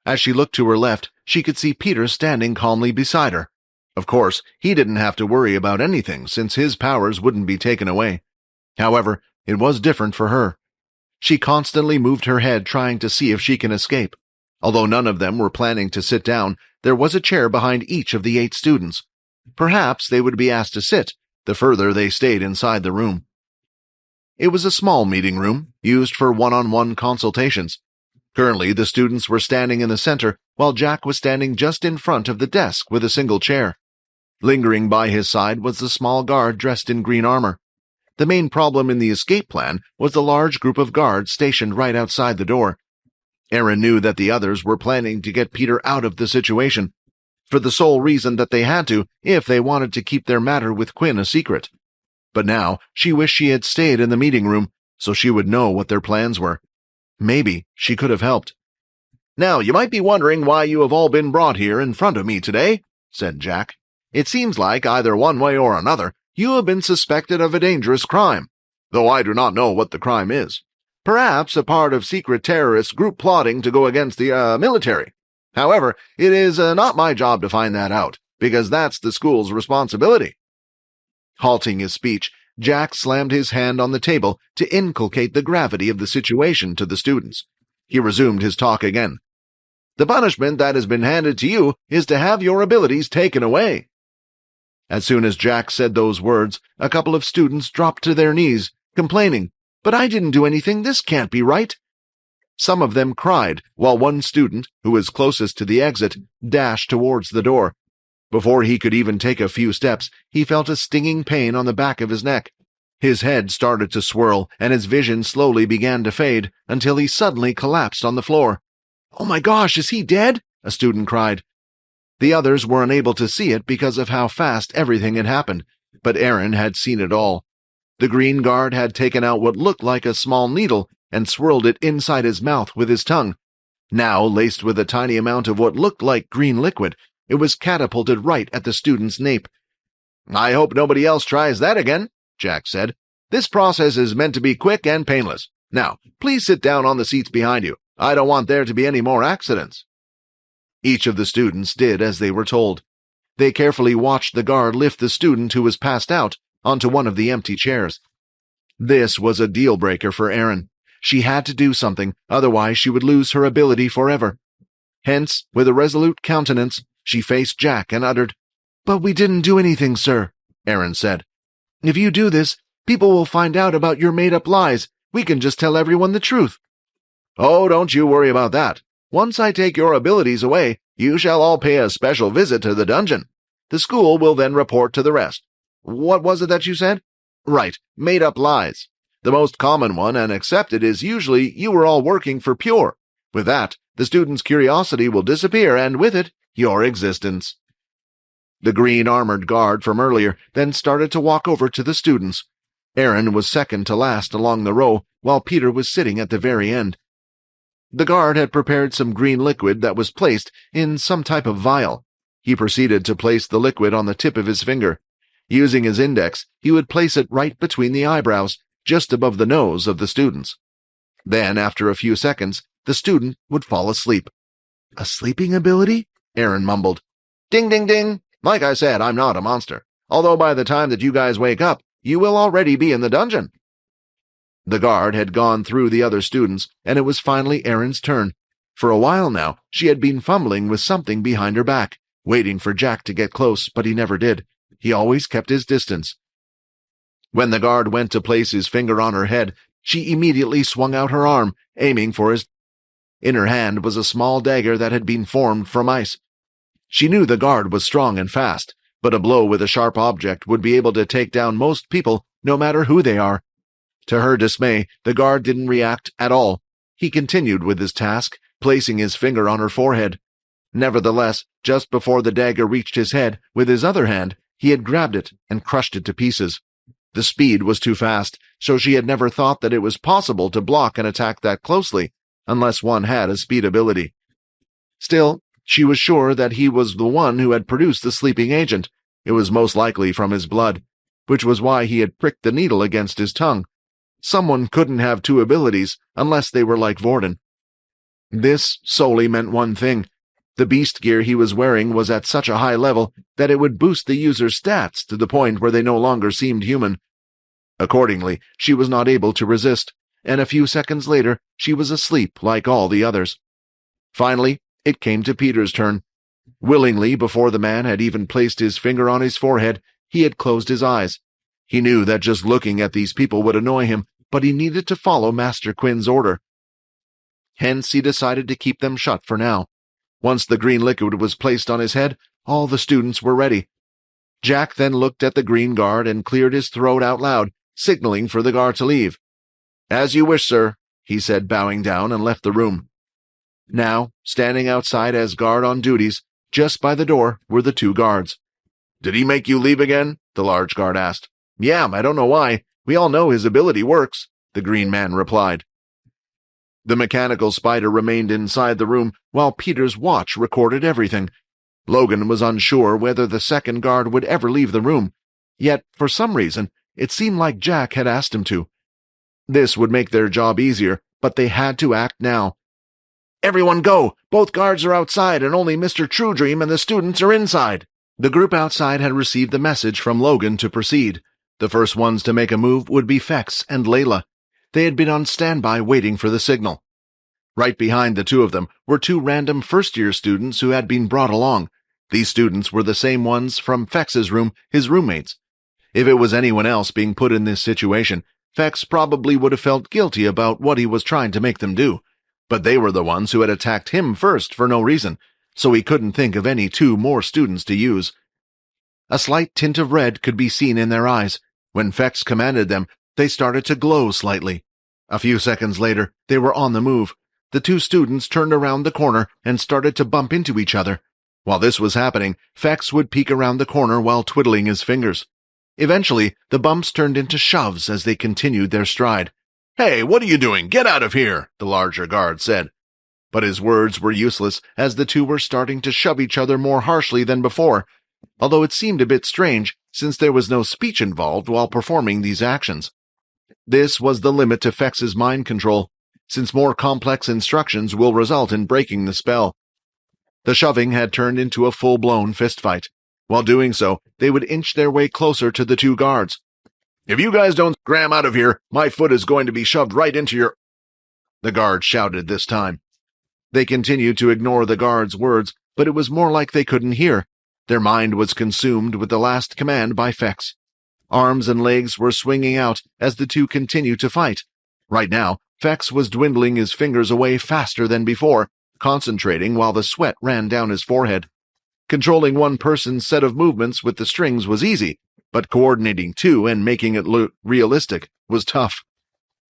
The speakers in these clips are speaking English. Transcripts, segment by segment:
As she looked to her left, she could see Peter standing calmly beside her. Of course, he didn't have to worry about anything since his powers wouldn't be taken away. However, it was different for her. She constantly moved her head trying to see if she can escape. Although none of them were planning to sit down, there was a chair behind each of the 8 students. Perhaps they would be asked to sit, the further they stayed inside the room. It was a small meeting room, used for one-on-one consultations. Currently, the students were standing in the center, while Jack was standing just in front of the desk with a single chair. Lingering by his side was the small guard dressed in green armor. The main problem in the escape plan was the large group of guards stationed right outside the door. Erin knew that the others were planning to get Peter out of the situation, for the sole reason that they had to if they wanted to keep their matter with Quinn a secret. But now she wished she had stayed in the meeting room so she would know what their plans were. Maybe she could have helped. "Now, you might be wondering why you have all been brought here in front of me today," said Jack. "It seems like, either one way or another, you have been suspected of a dangerous crime, though I do not know what the crime is. Perhaps a part of secret terrorist group plotting to go against the military. However, it is not my job to find that out, because that's the school's responsibility." Halting his speech, Jack slammed his hand on the table to inculcate the gravity of the situation to the students. He resumed his talk again. "The punishment that has been handed to you is to have your abilities taken away." As soon as Jack said those words, a couple of students dropped to their knees, complaining, "But I didn't do anything, this can't be right." Some of them cried, while one student, who was closest to the exit, dashed towards the door. Before he could even take a few steps, he felt a stinging pain on the back of his neck. His head started to swirl, and his vision slowly began to fade, until he suddenly collapsed on the floor. "Oh my gosh, is he dead?" a student cried. The others were unable to see it because of how fast everything had happened, but Erin had seen it all. The green guard had taken out what looked like a small needle and swirled it inside his mouth with his tongue. Now, laced with a tiny amount of what looked like green liquid, it was catapulted right at the student's nape. "I hope nobody else tries that again," Jack said. "This process is meant to be quick and painless. Now, please sit down on the seats behind you. I don't want there to be any more accidents." Each of the students did as they were told. They carefully watched the guard lift the student who was passed out onto one of the empty chairs. This was a deal-breaker for Erin. She had to do something, otherwise she would lose her ability forever. Hence, with a resolute countenance, she faced Jack and uttered, "But we didn't do anything, sir," Erin said. "If you do this, people will find out about your made-up lies. We can just tell everyone the truth." "Oh, don't you worry about that. Once I take your abilities away, you shall all pay a special visit to the dungeon. The school will then report to the rest. What was it that you said? Right, made-up lies. The most common one and accepted is usually you were all working for Pure. With that, the student's curiosity will disappear, and with it, your existence." The green-armored guard from earlier then started to walk over to the students. Erin was second to last along the row, while Peter was sitting at the very end. The guard had prepared some green liquid that was placed in some type of vial. He proceeded to place the liquid on the tip of his finger. Using his index, he would place it right between the eyebrows, just above the nose of the students. Then, after a few seconds, the student would fall asleep. "A sleeping ability?" Erin mumbled. "Ding, ding, ding! Like I said, I'm not a monster. Although by the time that you guys wake up, you will already be in the dungeon." The guard had gone through the other students, and it was finally Erin's turn. For a while now, she had been fumbling with something behind her back, waiting for Jack to get close, but he never did. He always kept his distance. When the guard went to place his finger on her head, she immediately swung out her arm, aiming for his... In her hand was a small dagger that had been formed from ice. She knew the guard was strong and fast, but a blow with a sharp object would be able to take down most people, no matter who they are. To her dismay, the guard didn't react at all. He continued with his task, placing his finger on her forehead. Nevertheless, just before the dagger reached his head, with his other hand, he had grabbed it and crushed it to pieces. The speed was too fast, so she had never thought that it was possible to block an attack that closely, unless one had a speed ability. Still, she was sure that he was the one who had produced the sleeping agent. It was most likely from his blood, which was why he had pricked the needle against his tongue. Someone couldn't have two abilities unless they were like Vorden. This solely meant one thing. The beast gear he was wearing was at such a high level that it would boost the user's stats to the point where they no longer seemed human. Accordingly, she was not able to resist, and a few seconds later she was asleep like all the others. Finally, it came to Peter's turn. Willingly, before the man had even placed his finger on his forehead, he had closed his eyes. He knew that just looking at these people would annoy him, but he needed to follow Master Quinn's order. Hence, he decided to keep them shut for now. Once the green liquid was placed on his head, all the students were ready. Jack then looked at the green guard and cleared his throat out loud, signaling for the guard to leave. "As you wish, sir," he said, bowing down, and left the room. Now, standing outside as guard on duties, just by the door, were the two guards. "Did he make you leave again?" the large guard asked. "Yeah, I don't know why. We all know his ability works," the green man replied. The mechanical spider remained inside the room while Peter's watch recorded everything. Logan was unsure whether the second guard would ever leave the room, yet, for some reason, it seemed like Jack had asked him to. This would make their job easier, but they had to act now. "Everyone go! Both guards are outside, and only Mr. Truedream and the students are inside." The group outside had received the message from Logan to proceed. The first ones to make a move would be Fex and Layla. They had been on standby waiting for the signal. Right behind the two of them were two random first-year students who had been brought along. These students were the same ones from Fex's room, his roommates. If it was anyone else being put in this situation, Fex probably would have felt guilty about what he was trying to make them do. But they were the ones who had attacked him first for no reason, so he couldn't think of any two more students to use. A slight tint of red could be seen in their eyes. When Fex commanded them, they started to glow slightly. A few seconds later, they were on the move. The two students turned around the corner and started to bump into each other. While this was happening, Fex would peek around the corner while twiddling his fingers. Eventually, the bumps turned into shoves as they continued their stride. "Hey, what are you doing? Get out of here!" the larger guard said. But his words were useless, as the two were starting to shove each other more harshly than before, although it seemed a bit strange, since there was no speech involved while performing these actions. This was the limit to Fex's mind control, since more complex instructions will result in breaking the spell. The shoving had turned into a full-blown fistfight. While doing so, they would inch their way closer to the two guards. "If you guys don't scram out of here, my foot is going to be shoved right into your—" the guard shouted this time. They continued to ignore the guard's words, but it was more like they couldn't hear. Their mind was consumed with the last command by Fex. Arms and legs were swinging out as the two continued to fight. Right now, Fex was dwindling his fingers away faster than before, concentrating while the sweat ran down his forehead. Controlling one person's set of movements with the strings was easy, but coordinating two and making it look realistic was tough.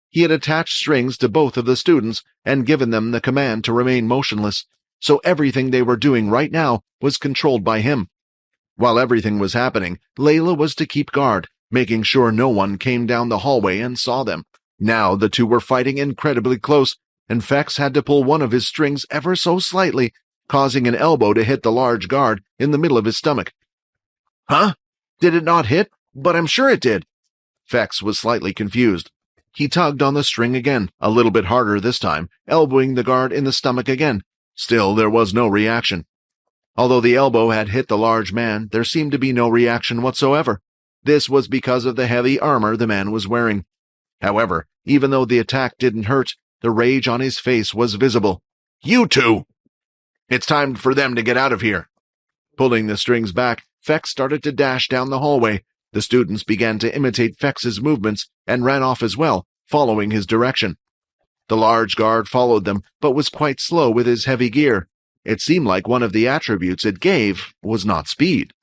He had attached strings to both of the students and given them the command to remain motionless, so everything they were doing right now was controlled by him. While everything was happening, Layla was to keep guard, making sure no one came down the hallway and saw them. Now the two were fighting incredibly close, and Fex had to pull one of his strings ever so slightly, causing an elbow to hit the large guard in the middle of his stomach. "Huh? Did it not hit? But I'm sure it did." Fex was slightly confused. He tugged on the string again, a little bit harder this time, elbowing the guard in the stomach again. Still, there was no reaction. Although the elbow had hit the large man, there seemed to be no reaction whatsoever. This was because of the heavy armor the man was wearing. However, even though the attack didn't hurt, the rage on his face was visible. "You two! It's time for them to get out of here." Pulling the strings back, Fex started to dash down the hallway. The students began to imitate Fex's movements and ran off as well, following his direction. The large guard followed them, but was quite slow with his heavy gear. It seemed like one of the attributes it gave was not speed.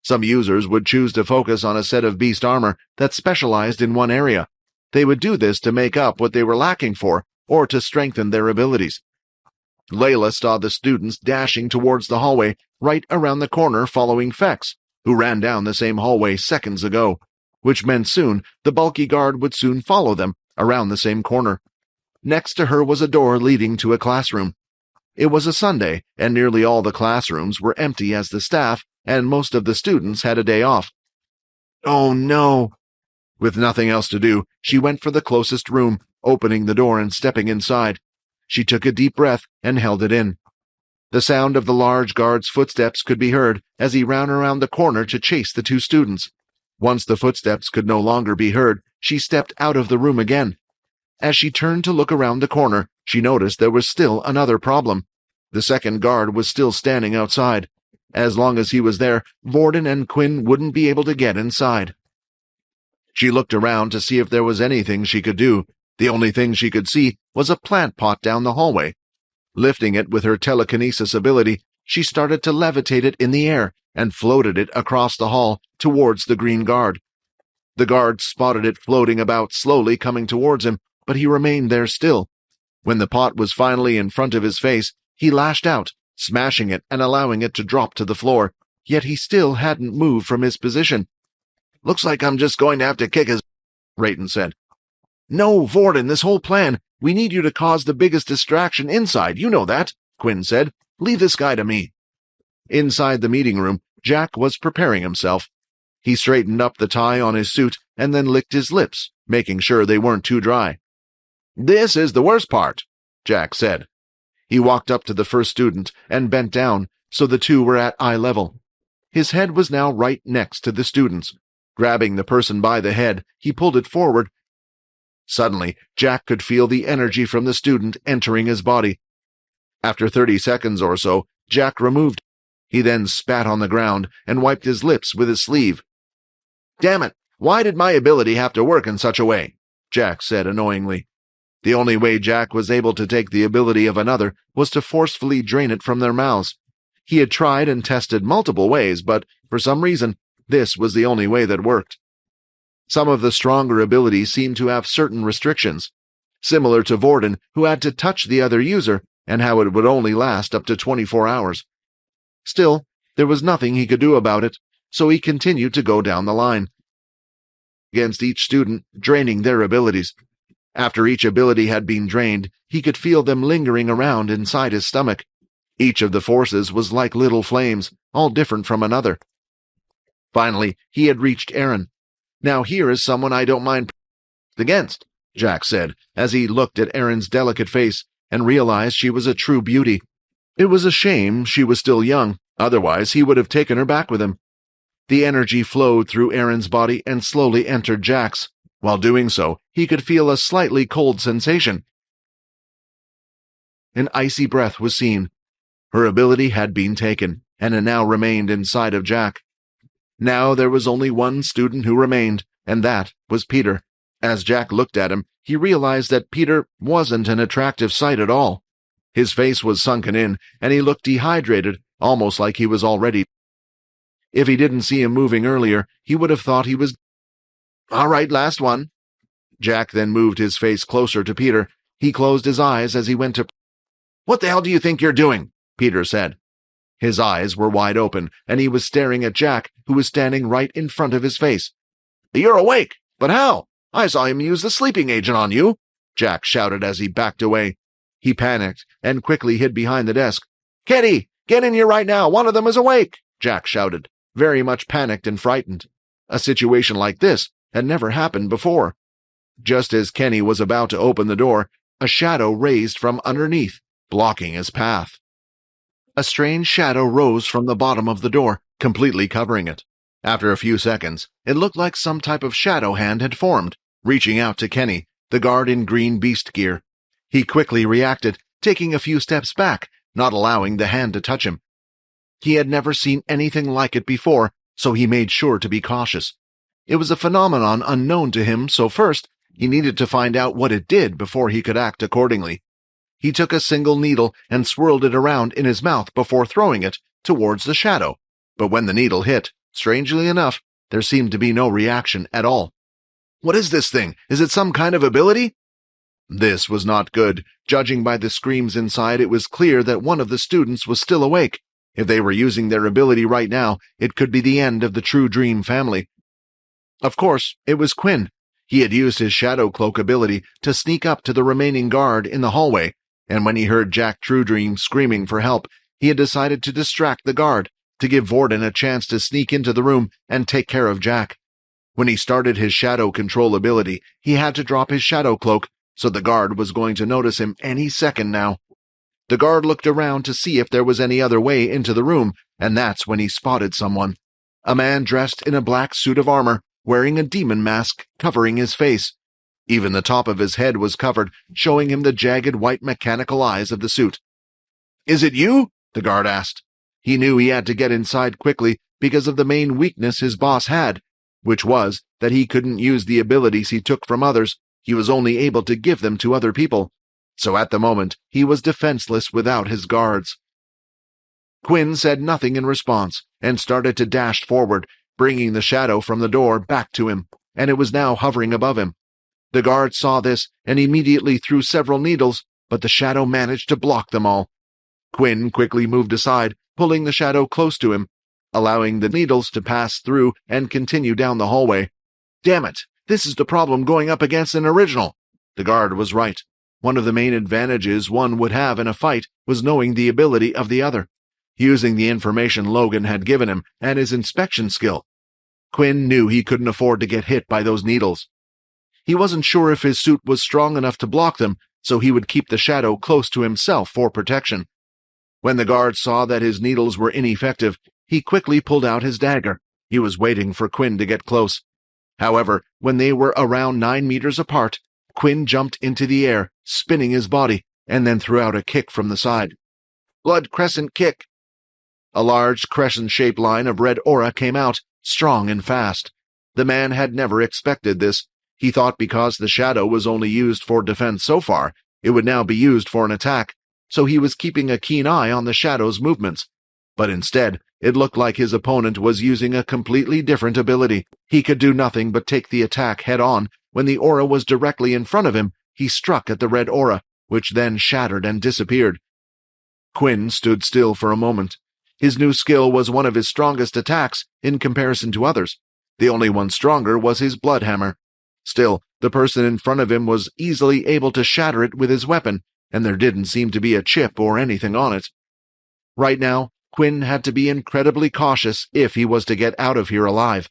Some users would choose to focus on a set of beast armor that specialized in one area. They would do this to make up what they were lacking for, or to strengthen their abilities. Layla saw the students dashing towards the hallway right around the corner following Fex, who ran down the same hallway seconds ago, which meant soon the bulky guard would soon follow them around the same corner. Next to her was a door leading to a classroom. It was a Sunday, and nearly all the classrooms were empty as the staff and most of the students had a day off. Oh no! With nothing else to do, she went for the closest room, opening the door and stepping inside. She took a deep breath and held it in. The sound of the large guard's footsteps could be heard as he ran around the corner to chase the two students. Once the footsteps could no longer be heard, she stepped out of the room again. As she turned to look around the corner, she noticed there was still another problem. The second guard was still standing outside. As long as he was there, Vorden and Quinn wouldn't be able to get inside. She looked around to see if there was anything she could do. The only thing she could see was a plant pot down the hallway. Lifting it with her telekinesis ability, she started to levitate it in the air and floated it across the hall towards the green guard. The guard spotted it floating about, slowly coming towards him, but he remained there still. When the pot was finally in front of his face, he lashed out, smashing it and allowing it to drop to the floor, yet he still hadn't moved from his position. "Looks like I'm just going to have to kick his," Rayton said. "No, Vorden, this whole plan. We need you to cause the biggest distraction inside, you know that," Quinn said. "Leave this guy to me." Inside the meeting room, Jack was preparing himself. He straightened up the tie on his suit and then licked his lips, making sure they weren't too dry. "This is the worst part," Jack said. He walked up to the first student and bent down, so the two were at eye level. His head was now right next to the student's. Grabbing the person by the head, he pulled it forward. Suddenly, Jack could feel the energy from the student entering his body. After 30 seconds or so, Jack removed it. He then spat on the ground and wiped his lips with his sleeve. "Damn it, why did my ability have to work in such a way?" Jack said annoyingly. The only way Jack was able to take the ability of another was to forcefully drain it from their mouths. He had tried and tested multiple ways, but for some reason, this was the only way that worked. Some of the stronger abilities seemed to have certain restrictions, similar to Vorden, who had to touch the other user, and how it would only last up to 24 hours. Still, there was nothing he could do about it, so he continued to go down the line against each student, draining their abilities. After each ability had been drained, he could feel them lingering around inside his stomach. Each of the forces was like little flames, all different from another. Finally, he had reached Erin. "Now here is someone I don't mind against," Jack said, as he looked at Erin's delicate face and realized she was a true beauty. It was a shame she was still young, otherwise he would have taken her back with him. The energy flowed through Erin's body and slowly entered Jack's. While doing so, he could feel a slightly cold sensation. An icy breath was seen. Her ability had been taken, and it now remained inside of Jack. Now there was only one student who remained, and that was Peter. As Jack looked at him, he realized that Peter wasn't an attractive sight at all. His face was sunken in, and he looked dehydrated, almost like he was already. If he didn't see him moving earlier, he would have thought he was. "All right, last one." Jack then moved his face closer to Peter. He closed his eyes as he went to. "What the hell do you think you're doing?" Peter said. His eyes were wide open, and he was staring at Jack, who was standing right in front of his face. "You're awake! But how? I saw him use the sleeping agent on you!" Jack shouted as he backed away. He panicked and quickly hid behind the desk. "Kenny, get in here right now! One of them is awake!" Jack shouted, very much panicked and frightened. A situation like this had never happened before. Just as Kenny was about to open the door, a shadow raised from underneath, blocking his path. A strange shadow rose from the bottom of the door, completely covering it. After a few seconds, it looked like some type of shadow hand had formed, reaching out to Kenny, the guard in green beast gear. He quickly reacted, taking a few steps back, not allowing the hand to touch him. He had never seen anything like it before, so he made sure to be cautious. It was a phenomenon unknown to him, so first, he needed to find out what it did before he could act accordingly. He took a single needle and swirled it around in his mouth before throwing it towards the shadow. But when the needle hit, strangely enough, there seemed to be no reaction at all. "What is this thing? Is it some kind of ability?" This was not good. Judging by the screams inside, it was clear that one of the students was still awake. If they were using their ability right now, it could be the end of the True Dream family. Of course, it was Quinn. He had used his shadow cloak ability to sneak up to the remaining guard in the hallway, and when he heard Jack True Dream screaming for help, he had decided to distract the guard, to give Vorden a chance to sneak into the room and take care of Jack. When he started his shadow control ability, he had to drop his shadow cloak, so the guard was going to notice him any second now. The guard looked around to see if there was any other way into the room, and that's when he spotted someone. A man dressed in a black suit of armor, wearing a demon mask covering his face. Even the top of his head was covered, showing him the jagged white mechanical eyes of the suit. "Is it you?" the guard asked. He knew he had to get inside quickly because of the main weakness his boss had, which was that he couldn't use the abilities he took from others. He was only able to give them to other people. So at the moment, he was defenseless without his guards. Quinn said nothing in response and started to dash forward, bringing the shadow from the door back to him, and it was now hovering above him. The guard saw this and immediately threw several needles, but the shadow managed to block them all. Quinn quickly moved aside, pulling the shadow close to him, allowing the needles to pass through and continue down the hallway. Damn it, this is the problem going up against an original. The guard was right. One of the main advantages one would have in a fight was knowing the ability of the other, using the information Logan had given him and his inspection skill. Quinn knew he couldn't afford to get hit by those needles. He wasn't sure if his suit was strong enough to block them, so he would keep the shadow close to himself for protection. When the guard saw that his needles were ineffective, he quickly pulled out his dagger. He was waiting for Quinn to get close. However, when they were around 9 meters apart, Quinn jumped into the air, spinning his body, and then threw out a kick from the side. Blood crescent kick. A large crescent-shaped line of red aura came out, strong and fast. The man had never expected this. He thought because the shadow was only used for defense so far, it would now be used for an attack, so he was keeping a keen eye on the shadow's movements. But instead, it looked like his opponent was using a completely different ability. He could do nothing but take the attack head-on. When the aura was directly in front of him, he struck at the red aura, which then shattered and disappeared. Quinn stood still for a moment. His new skill was one of his strongest attacks in comparison to others. The only one stronger was his blood hammer. Still, the person in front of him was easily able to shatter it with his weapon, and there didn't seem to be a chip or anything on it. Right now, Quinn had to be incredibly cautious if he was to get out of here alive.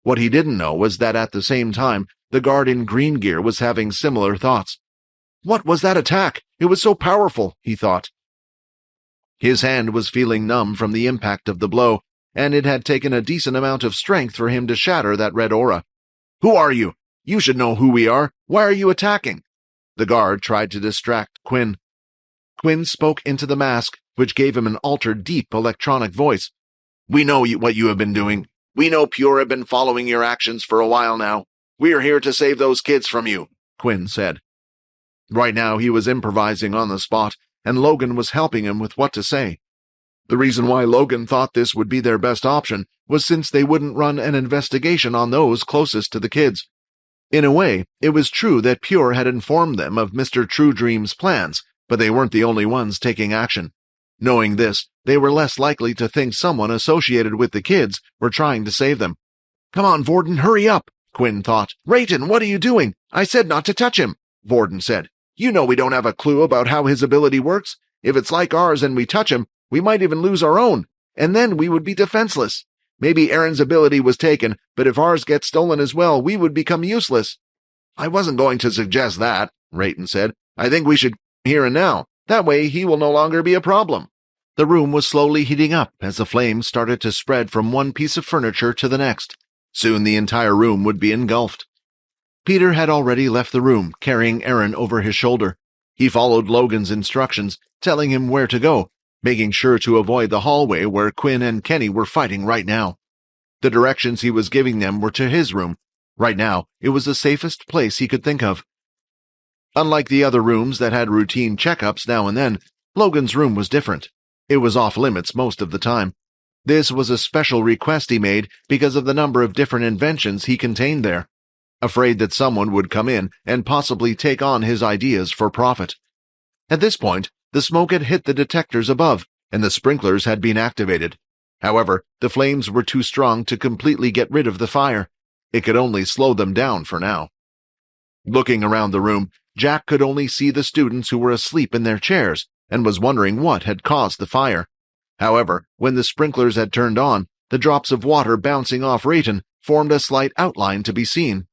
What he didn't know was that at the same time, the guard in green gear was having similar thoughts. What was that attack? It was so powerful, he thought. His hand was feeling numb from the impact of the blow, and it had taken a decent amount of strength for him to shatter that red aura. Who are you? You should know who we are. Why are you attacking? The guard tried to distract Quinn. Quinn spoke into the mask, which gave him an altered, deep electronic voice. We know what you have been doing. We know Pure have been following your actions for a while now. We're here to save those kids from you, Quinn said. Right now he was improvising on the spot, and Logan was helping him with what to say. The reason why Logan thought this would be their best option was since they wouldn't run an investigation on those closest to the kids. In a way, it was true that Pure had informed them of Mr. True Dream's plans, but they weren't the only ones taking action. Knowing this, they were less likely to think someone associated with the kids were trying to save them. Come on, Vorden, hurry up, Quinn thought. Rayton, what are you doing? I said not to touch him, Vorden said. You know we don't have a clue about how his ability works. If it's like ours and we touch him, we might even lose our own, and then we would be defenseless. Maybe Erin's ability was taken, but if ours gets stolen as well, we would become useless. I wasn't going to suggest that, Rayton said. I think we should here and now. That way he will no longer be a problem. The room was slowly heating up as the flames started to spread from one piece of furniture to the next. Soon the entire room would be engulfed. Peter had already left the room, carrying Erin over his shoulder. He followed Logan's instructions, telling him where to go, making sure to avoid the hallway where Quinn and Kenny were fighting right now. The directions he was giving them were to his room. Right now, it was the safest place he could think of. Unlike the other rooms that had routine checkups now and then, Logan's room was different. It was off-limits most of the time. This was a special request he made because of the number of different inventions he contained there, afraid that someone would come in and possibly take on his ideas for profit. At this point, the smoke had hit the detectors above, and the sprinklers had been activated. However, the flames were too strong to completely get rid of the fire. It could only slow them down for now. Looking around the room, Jack could only see the students who were asleep in their chairs and was wondering what had caused the fire. However, when the sprinklers had turned on, the drops of water bouncing off Rayton formed a slight outline to be seen.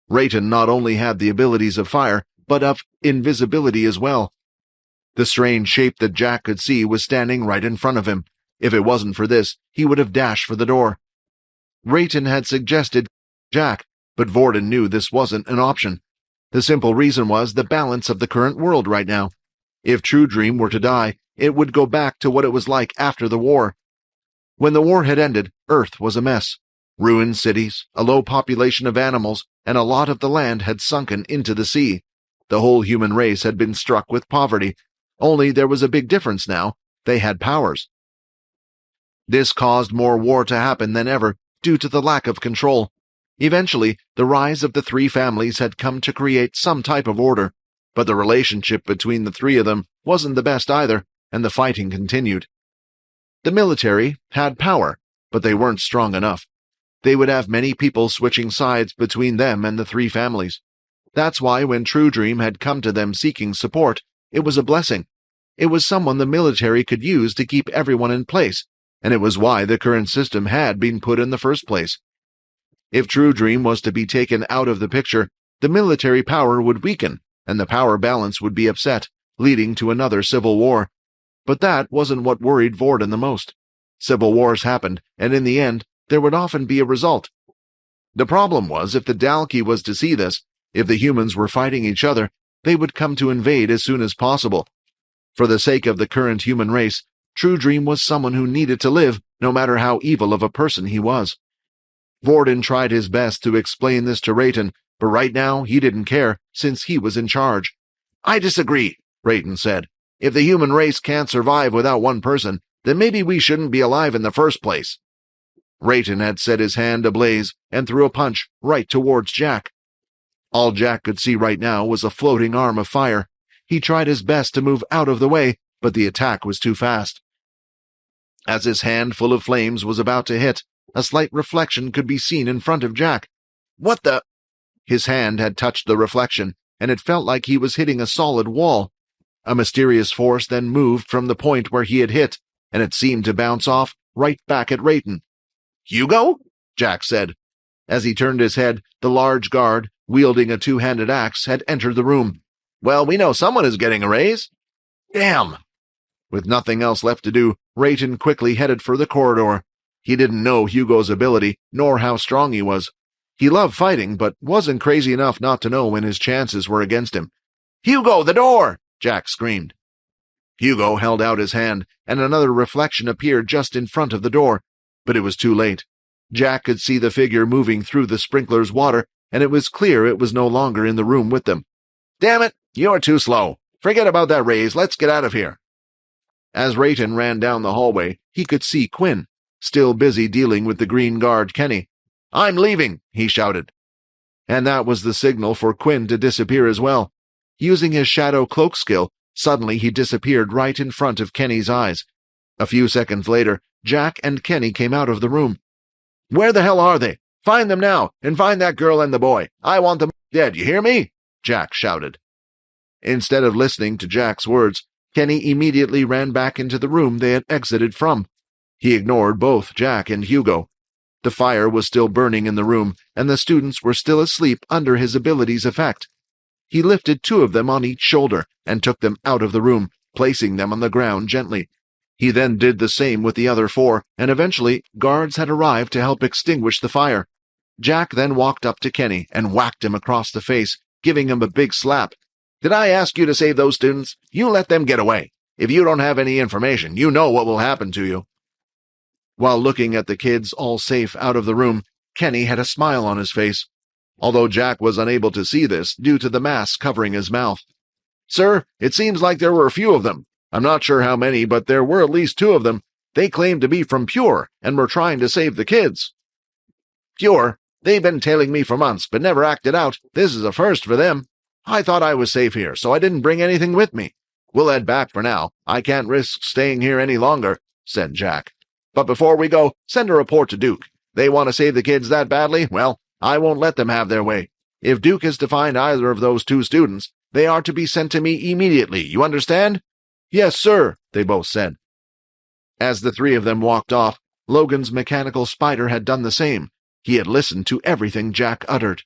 Rayton not only had the abilities of fire, but of invisibility as well. The strange shape that Jack could see was standing right in front of him. If it wasn't for this, he would have dashed for the door. Rayton had suggested Jack, but Vorden knew this wasn't an option. The simple reason was the balance of the current world right now. If True Dream were to die, it would go back to what it was like after the war. When the war had ended, Earth was a mess. Ruined cities, a low population of animals, and a lot of the land had sunken into the sea. The whole human race had been struck with poverty. Only there was a big difference now. They had powers. This caused more war to happen than ever due to the lack of control. Eventually, the rise of the three families had come to create some type of order, but the relationship between the three of them wasn't the best either, and the fighting continued. The military had power, but they weren't strong enough. They would have many people switching sides between them and the three families. That's why when True Dream had come to them seeking support, it was a blessing. It was someone the military could use to keep everyone in place, and it was why the current system had been put in the first place. If True Dream was to be taken out of the picture, the military power would weaken, and the power balance would be upset, leading to another civil war. But that wasn't what worried Vorden the most. Civil wars happened, and in the end, there would often be a result. The problem was if the Dalki was to see this, if the humans were fighting each other, they would come to invade as soon as possible. For the sake of the current human race, True Dream was someone who needed to live, no matter how evil of a person he was. Vorden tried his best to explain this to Rayton, but right now he didn't care, since he was in charge. "I disagree," Rayton said. "If the human race can't survive without one person, then maybe we shouldn't be alive in the first place." Rayton had set his hand ablaze and threw a punch right towards Jack. All Jack could see right now was a floating arm of fire. He tried his best to move out of the way, but the attack was too fast. As his hand full of flames was about to hit, a slight reflection could be seen in front of Jack. "What the—" His hand had touched the reflection, and it felt like he was hitting a solid wall. A mysterious force then moved from the point where he had hit, and it seemed to bounce off right back at Rayton. "Hugo?" Jack said. As he turned his head, the large guard, wielding a two-handed axe, had entered the room. "Well, we know someone is getting a raise." "Damn!" With nothing else left to do, Rayton quickly headed for the corridor. He didn't know Hugo's ability, nor how strong he was. He loved fighting, but wasn't crazy enough not to know when his chances were against him. "Hugo, the door!" Jack screamed. Hugo held out his hand, and another reflection appeared just in front of the door, but it was too late. Jack could see the figure moving through the sprinkler's water, and it was clear it was no longer in the room with them. "Damn it, you're too slow. Forget about that raise, let's get out of here." As Rayton ran down the hallway, he could see Quinn, still busy dealing with the green guard Kenny. "I'm leaving," he shouted. And that was the signal for Quinn to disappear as well. Using his shadow cloak skill, suddenly he disappeared right in front of Kenny's eyes. A few seconds later, Jack and Kenny came out of the room. "Where the hell are they? Find them now, and find that girl and the boy. I want them dead, you hear me?" Jack shouted. Instead of listening to Jack's words, Kenny immediately ran back into the room they had exited from. He ignored both Jack and Hugo. The fire was still burning in the room, and the students were still asleep under his ability's effect. He lifted two of them on each shoulder and took them out of the room, placing them on the ground gently. He then did the same with the other four, and eventually guards had arrived to help extinguish the fire. Jack then walked up to Kenny and whacked him across the face, giving him a big slap. "Did I ask you to save those students? You let them get away. If you don't have any information, you know what will happen to you." While looking at the kids all safe out of the room, Kenny had a smile on his face, although Jack was unable to see this due to the mask covering his mouth. "Sir, it seems like there were a few of them. I'm not sure how many, but there were at least two of them. They claimed to be from Pure and were trying to save the kids." "Pure? They've been tailing me for months, but never acted out. This is a first for them. I thought I was safe here, so I didn't bring anything with me. We'll head back for now. I can't risk staying here any longer," said Jack. "But before we go, send a report to Duke. They want to save the kids that badly? Well, I won't let them have their way. If Duke is to find either of those two students, they are to be sent to me immediately, you understand?" "Yes, sir," they both said. As the three of them walked off, Logan's mechanical spider had done the same. He had listened to everything Jack uttered.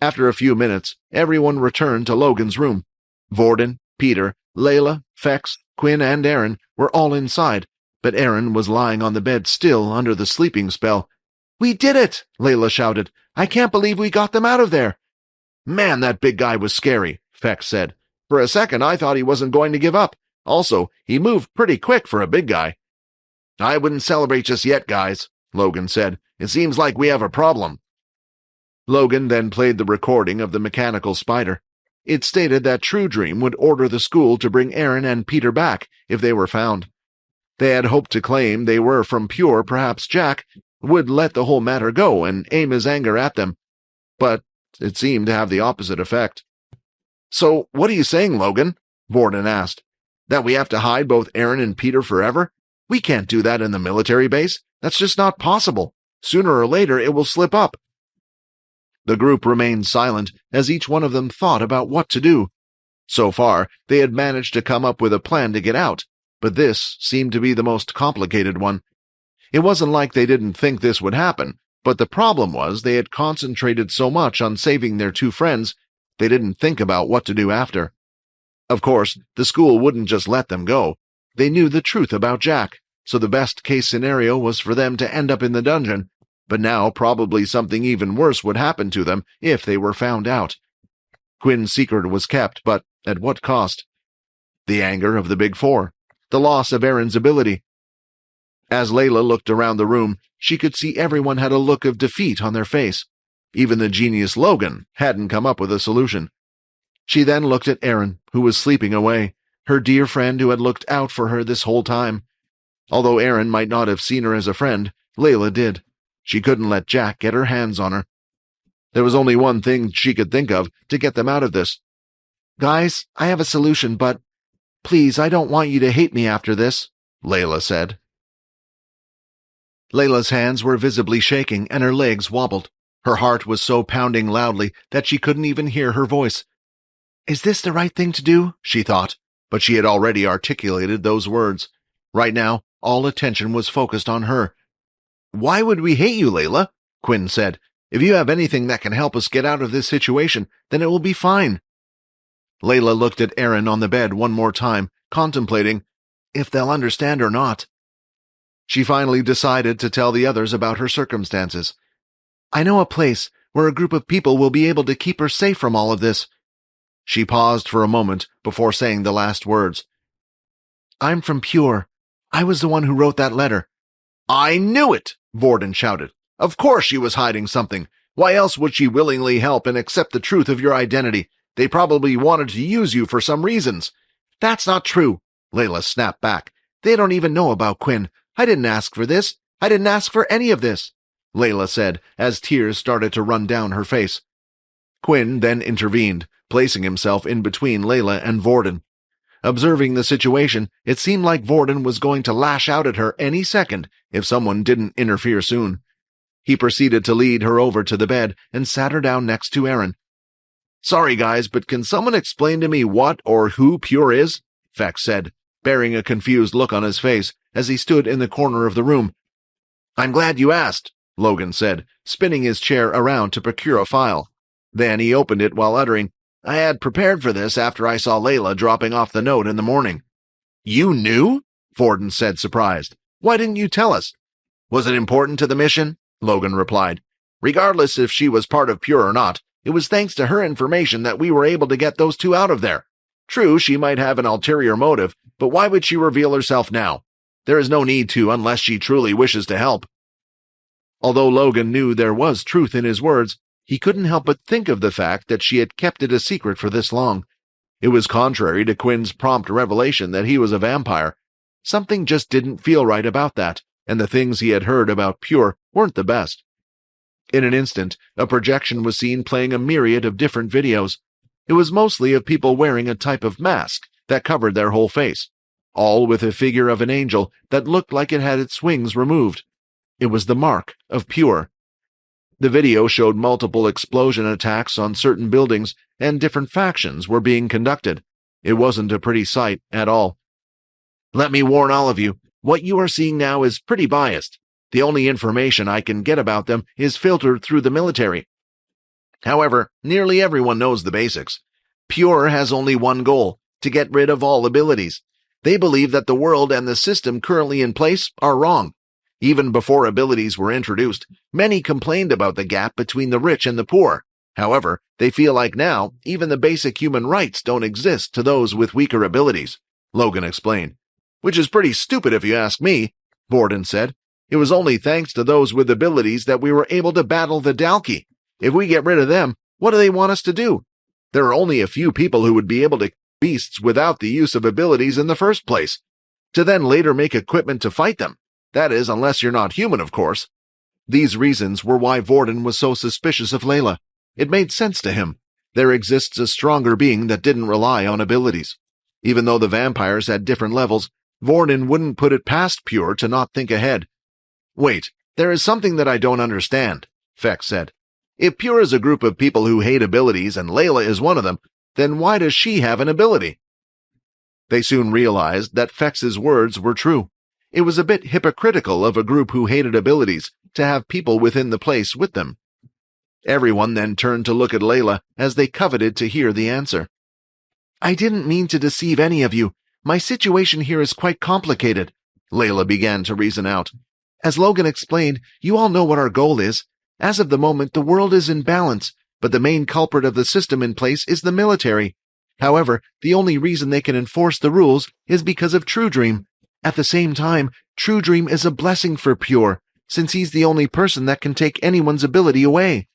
After a few minutes, everyone returned to Logan's room. Vorden, Peter, Layla, Fex, Quinn, and Erin were all inside, but Erin was lying on the bed still under the sleeping spell. "We did it!" Layla shouted. "I can't believe we got them out of there." "Man, that big guy was scary," Fex said. "For a second I thought he wasn't going to give up. Also, he moved pretty quick for a big guy." "I wouldn't celebrate just yet, guys," Logan said. "It seems like we have a problem." Logan then played the recording of the mechanical spider. It stated that True Dream would order the school to bring Erin and Peter back if they were found. They had hoped to claim they were from Pure. Perhaps Jack would let the whole matter go and aim his anger at them, but it seemed to have the opposite effect. "So, what are you saying, Logan?" Vorden asked. "That we have to hide both Erin and Peter forever? We can't do that in the military base. That's just not possible. Sooner or later it will slip up." The group remained silent as each one of them thought about what to do. So far, they had managed to come up with a plan to get out, but this seemed to be the most complicated one. It wasn't like they didn't think this would happen, but the problem was they had concentrated so much on saving their two friends, they didn't think about what to do after. Of course, the school wouldn't just let them go. They knew the truth about Jack, so the best-case scenario was for them to end up in the dungeon, but now probably something even worse would happen to them if they were found out. Quinn's secret was kept, but at what cost? The anger of the Big Four, the loss of Erin's ability. As Layla looked around the room, she could see everyone had a look of defeat on their face. Even the genius Logan hadn't come up with a solution. She then looked at Erin, who was sleeping away, her dear friend who had looked out for her this whole time. Although Erin might not have seen her as a friend, Layla did. She couldn't let Jack get her hands on her. There was only one thing she could think of to get them out of this. "Guys, I have a solution, but please, I don't want you to hate me after this," Layla said. Layla's hands were visibly shaking and her legs wobbled. Her heart was so pounding loudly that she couldn't even hear her voice. "Is this the right thing to do?" she thought, but she had already articulated those words. Right now, all attention was focused on her. "Why would we hate you, Layla?" Quinn said. "If you have anything that can help us get out of this situation, then it will be fine." Layla looked at Erin on the bed one more time, contemplating if they'll understand or not. She finally decided to tell the others about her circumstances. "I know a place where a group of people will be able to keep her safe from all of this." She paused for a moment before saying the last words. "I'm from Pure. I was the one who wrote that letter." "I knew it!" Vorden shouted. "Of course she was hiding something. Why else would she willingly help and accept the truth of your identity? They probably wanted to use you for some reasons." "That's not true," Layla snapped back. "They don't even know about Quinn. I didn't ask for this. I didn't ask for any of this," Layla said as tears started to run down her face. Quinn then intervened, placing himself in between Layla and Vorden. Observing the situation, it seemed like Vorden was going to lash out at her any second if someone didn't interfere soon. He proceeded to lead her over to the bed and sat her down next to Erin. "Sorry, guys, but can someone explain to me what or who Pure is?" Fex said, bearing a confused look on his face as he stood in the corner of the room. "I'm glad you asked," Logan said, spinning his chair around to procure a file. Then he opened it while uttering, "I had prepared for this after I saw Layla dropping off the note in the morning." "You knew?" Vorden said, surprised. "Why didn't you tell us?" "Was it important to the mission?" Logan replied. "Regardless if she was part of Pure or not, it was thanks to her information that we were able to get those two out of there. True, she might have an ulterior motive, but why would she reveal herself now? There is no need to unless she truly wishes to help." Although Logan knew there was truth in his words, he couldn't help but think of the fact that she had kept it a secret for this long. It was contrary to Quinn's prompt revelation that he was a vampire. Something just didn't feel right about that, and the things he had heard about Pure weren't the best. In an instant, a projection was seen playing a myriad of different videos. It was mostly of people wearing a type of mask that covered their whole face, all with a figure of an angel that looked like it had its wings removed. It was the mark of Pure. The video showed multiple explosion attacks on certain buildings, and different factions were being conducted. It wasn't a pretty sight at all. "Let me warn all of you, what you are seeing now is pretty biased. The only information I can get about them is filtered through the military. However, nearly everyone knows the basics. Pure has only one goal: to get rid of all abilities. They believe that the world and the system currently in place are wrong. Even before abilities were introduced, many complained about the gap between the rich and the poor. However, they feel like now, even the basic human rights don't exist to those with weaker abilities, Logan explained. Which is pretty stupid if you ask me, Borden said. It was only thanks to those with abilities that we were able to battle the Dalki. If we get rid of them, what do they want us to do? There are only a few people who would be able to kill beasts without the use of abilities in the first place, to then later make equipment to fight them. That is, unless you're not human, of course. These reasons were why Borden was so suspicious of Layla. It made sense to him. There exists a stronger being that didn't rely on abilities. Even though the vampires had different levels, Borden wouldn't put it past Pure to not think ahead. Wait, there is something that I don't understand, Feck said. If Pure is a group of people who hate abilities and Layla is one of them, then why does she have an ability? They soon realized that Feck's words were true. It was a bit hypocritical of a group who hated abilities to have people within the place with them. Everyone then turned to look at Layla as they coveted to hear the answer. I didn't mean to deceive any of you. My situation here is quite complicated, Layla began to reason out. As Logan explained, you all know what our goal is. As of the moment, the world is in balance, but the main culprit of the system in place is the military. However, the only reason they can enforce the rules is because of True Dream. At the same time, True Dream is a blessing for Pure, since he's the only person that can take anyone's ability away.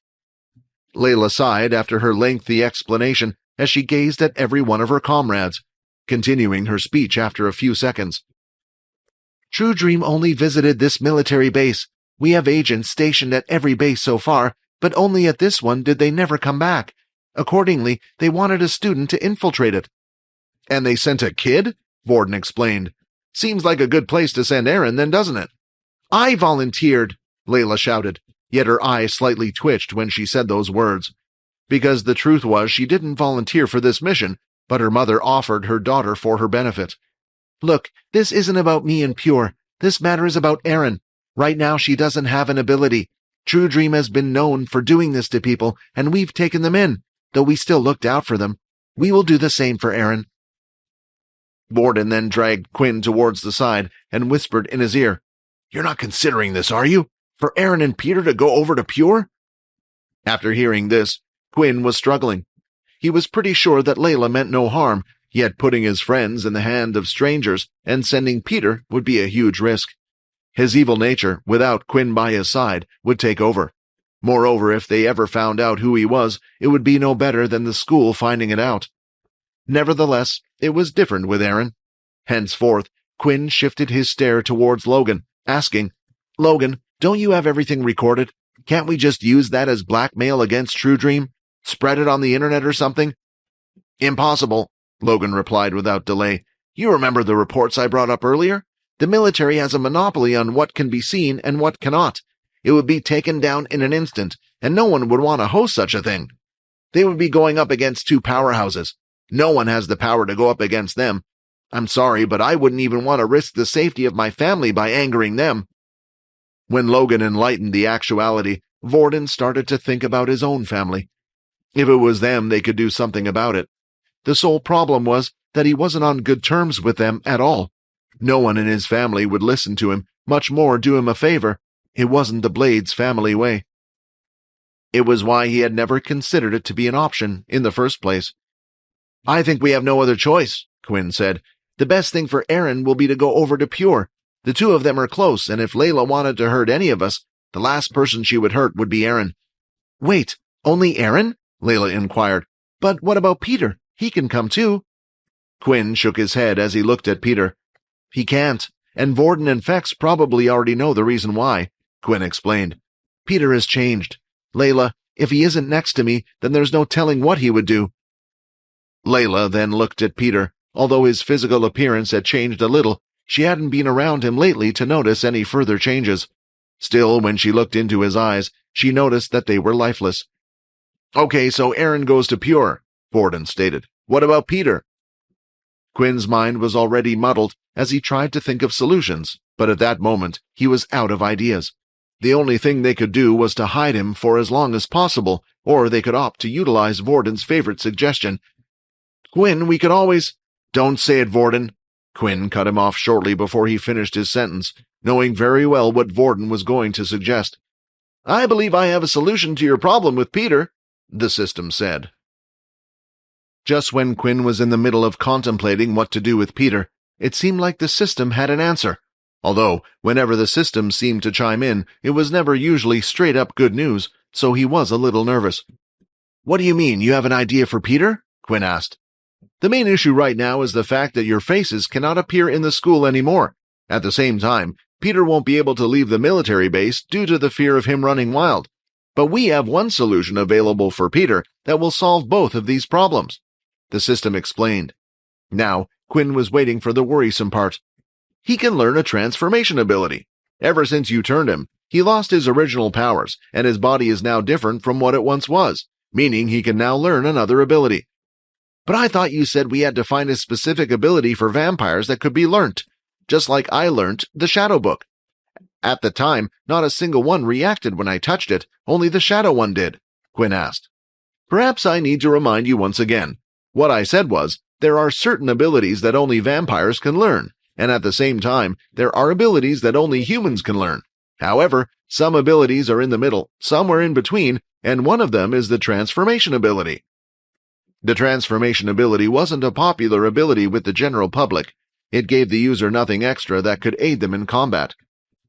Layla sighed after her lengthy explanation as she gazed at every one of her comrades, continuing her speech after a few seconds. True Dream only visited this military base. We have agents stationed at every base so far, but only at this one did they never come back. Accordingly, they wanted a student to infiltrate it. And they sent a kid? Borden explained. Seems like a good place to send Erin, then, doesn't it? I volunteered, Layla shouted, yet her eyes slightly twitched when she said those words. Because the truth was she didn't volunteer for this mission, but her mother offered her daughter for her benefit. Look, this isn't about me and Pure. This matter is about Erin. Right now she doesn't have an ability. True Dream has been known for doing this to people, and we've taken them in, though we still looked out for them. We will do the same for Erin. Borden then dragged Quinn towards the side and whispered in his ear, You're not considering this, are you? For Erin and Peter to go over to Pure? After hearing this, Quinn was struggling. He was pretty sure that Layla meant no harm, yet putting his friends in the hand of strangers and sending Peter would be a huge risk. His evil nature, without Quinn by his side, would take over. Moreover, if they ever found out who he was, it would be no better than the school finding it out. Nevertheless, it was different with Erin. Henceforth, Quinn shifted his stare towards Logan, asking, Logan, don't you have everything recorded? Can't we just use that as blackmail against True Dream? Spread it on the internet or something? Impossible, Logan replied without delay. You remember the reports I brought up earlier? The military has a monopoly on what can be seen and what cannot. It would be taken down in an instant, and no one would want to host such a thing. They would be going up against two powerhouses. No one has the power to go up against them. I'm sorry, but I wouldn't even want to risk the safety of my family by angering them. When Logan enlightened the actuality, Borden started to think about his own family. If it was them, they could do something about it. The sole problem was that he wasn't on good terms with them at all. No one in his family would listen to him, much more do him a favor. It wasn't the Blades family way. It was why he had never considered it to be an option in the first place. I think we have no other choice, Quinn said. The best thing for Erin will be to go over to Pure. The two of them are close, and if Layla wanted to hurt any of us, the last person she would hurt would be Erin. Wait, only Erin? Layla inquired. But what about Peter? He can come too. Quinn shook his head as he looked at Peter. He can't, and Borden and Fex probably already know the reason why, Quinn explained. Peter has changed. Layla, if he isn't next to me, then there's no telling what he would do. Layla then looked at Peter. Although his physical appearance had changed a little, she hadn't been around him lately to notice any further changes. Still, when she looked into his eyes, she noticed that they were lifeless. Okay, so Erin goes to Pure, Borden stated. What about Peter? Quinn's mind was already muddled as he tried to think of solutions, but at that moment he was out of ideas. The only thing they could do was to hide him for as long as possible, or they could opt to utilize Vorden's favorite suggestion. Quinn, we could always— Don't say it, Vorden. Quinn cut him off shortly before he finished his sentence, knowing very well what Vorden was going to suggest. I believe I have a solution to your problem with Peter, the system said. Just when Quinn was in the middle of contemplating what to do with Peter, it seemed like the system had an answer. Although, whenever the system seemed to chime in, it was never usually straight-up good news, so he was a little nervous. What do you mean, you have an idea for Peter? Quinn asked. The main issue right now is the fact that your faces cannot appear in the school anymore. At the same time, Peter won't be able to leave the military base due to the fear of him running wild. But we have one solution available for Peter that will solve both of these problems, the system explained. Now, Quinn was waiting for the worrisome part. He can learn a transformation ability. Ever since you turned him, he lost his original powers, and his body is now different from what it once was, meaning he can now learn another ability. But I thought you said we had to find a specific ability for vampires that could be learnt, just like I learnt the Shadow Book. At the time, not a single one reacted when I touched it, only the Shadow one did, Quinn asked. Perhaps I need to remind you once again. What I said was, there are certain abilities that only vampires can learn, and at the same time, there are abilities that only humans can learn. However, some abilities are in the middle, somewhere in between, and one of them is the transformation ability. The transformation ability wasn't a popular ability with the general public. It gave the user nothing extra that could aid them in combat.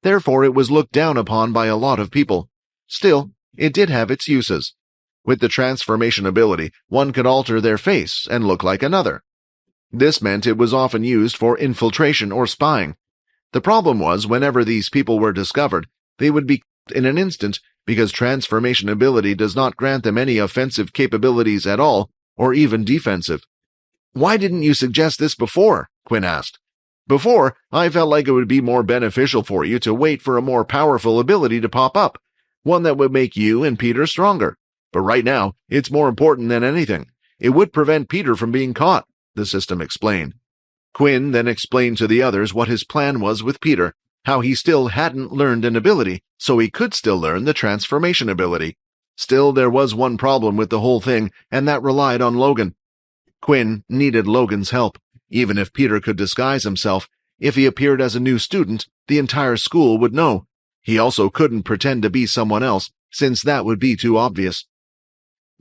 Therefore, it was looked down upon by a lot of people. Still, it did have its uses. With the transformation ability, one could alter their face and look like another. This meant it was often used for infiltration or spying. The problem was, whenever these people were discovered, they would be killed in an instant because transformation ability does not grant them any offensive capabilities at all, or even defensive. Why didn't you suggest this before? Quinn asked. Before, I felt like it would be more beneficial for you to wait for a more powerful ability to pop up, one that would make you and Peter stronger. But right now, it's more important than anything. It would prevent Peter from being caught, the system explained. Quinn then explained to the others what his plan was with Peter, how he still hadn't learned an ability, so he could still learn the transformation ability. Still, there was one problem with the whole thing, and that relied on Logan. Quinn needed Logan's help. Even if Peter could disguise himself, if he appeared as a new student, the entire school would know. He also couldn't pretend to be someone else, since that would be too obvious.